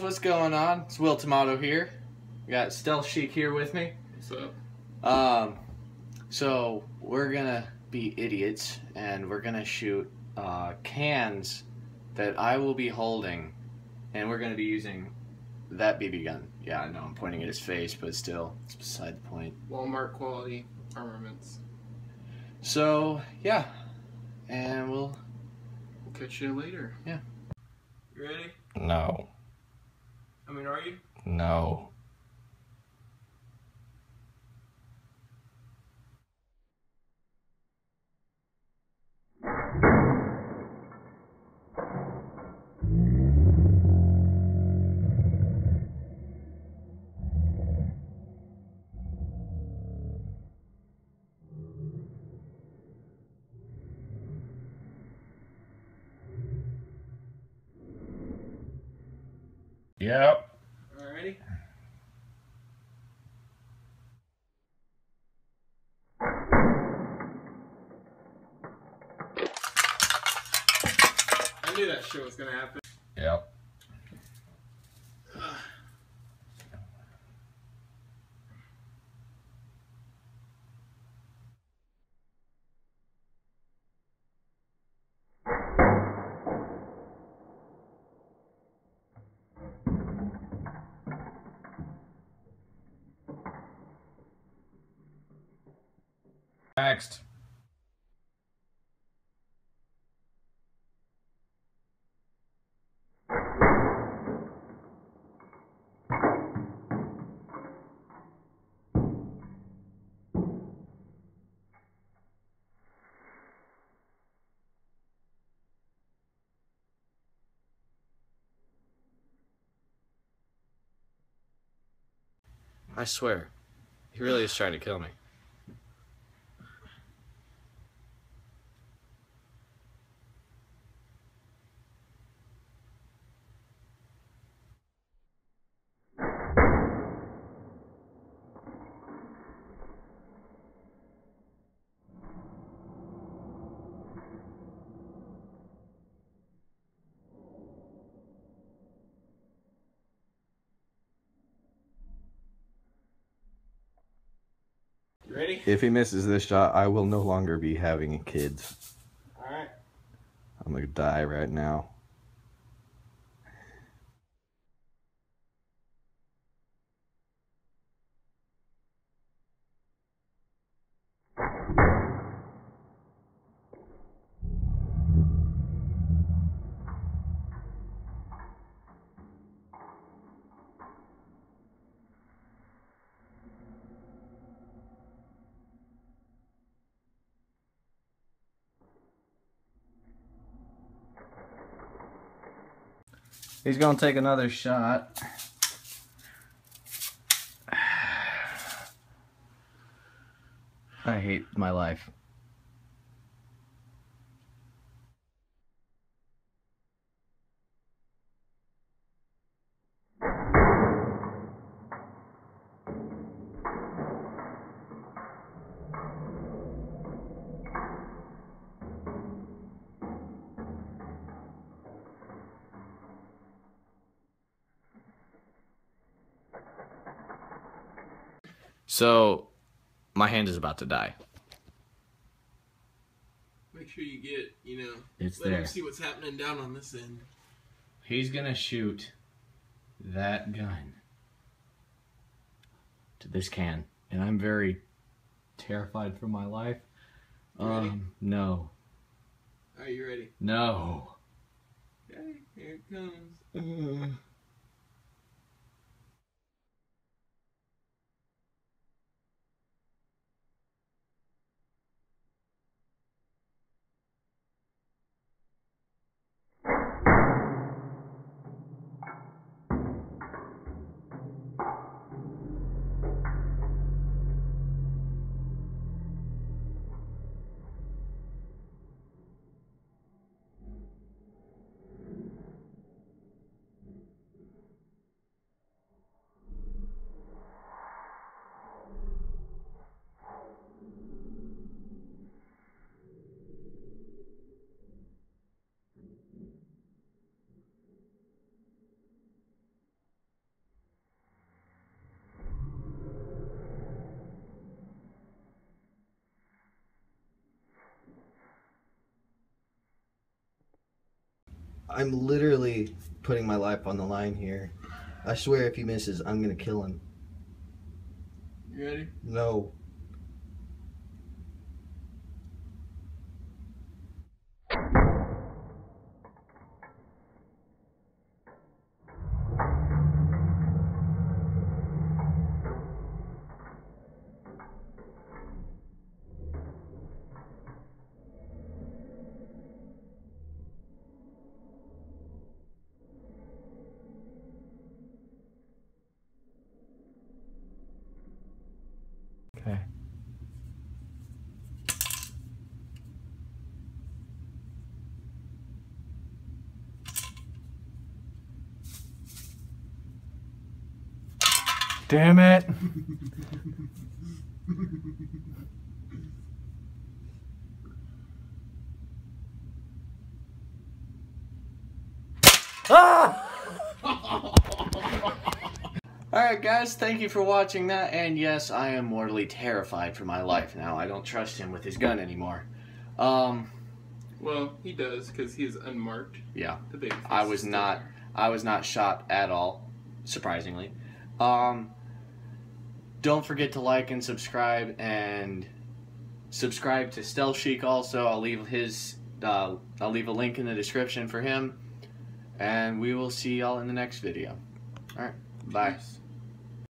what's going on? It's Will Tomato here. We got Stealth Sheik here with me. What's up? So we're gonna be idiots and we're gonna shoot cans that I will be holding, and we're gonna be using that BB gun. Yeah, I know I'm pointing at his face, but still, it's beside the point. Walmart quality armaments. So yeah, and we'll catch you later. Yeah. You ready? No. I mean, are you? No. Yep. All ready? I knew that shit was gonna happen. Yep. Next. I swear, he really is trying to kill me. You ready? If he misses this shot, I will no longer be having kids. Alright. I'm gonna die right now. He's gonna take another shot. I hate my life. So, my hand is about to die. Make sure you get, It's let there. him see what's happening down on this end. He's gonna shoot that gun to this can, and I'm very terrified for my life. You ready? No. Are you ready? No. Okay, here it comes. I'm literally putting my life on the line here. I swear if he misses, I'm gonna kill him. You ready? No. Okay. Damn it. Ah! Alright guys, thank you for watching that, and yes, I am mortally terrified for my life now. I don't trust him with his gun anymore. Well, he does, because he is unmarked. Yeah. The baby face I is was still not there. I was not shot at all, surprisingly. Don't forget to like and subscribe to Stealth Sheik also. I'll leave a link in the description for him. And we will see y'all in the next video. Alright, bye. Peace.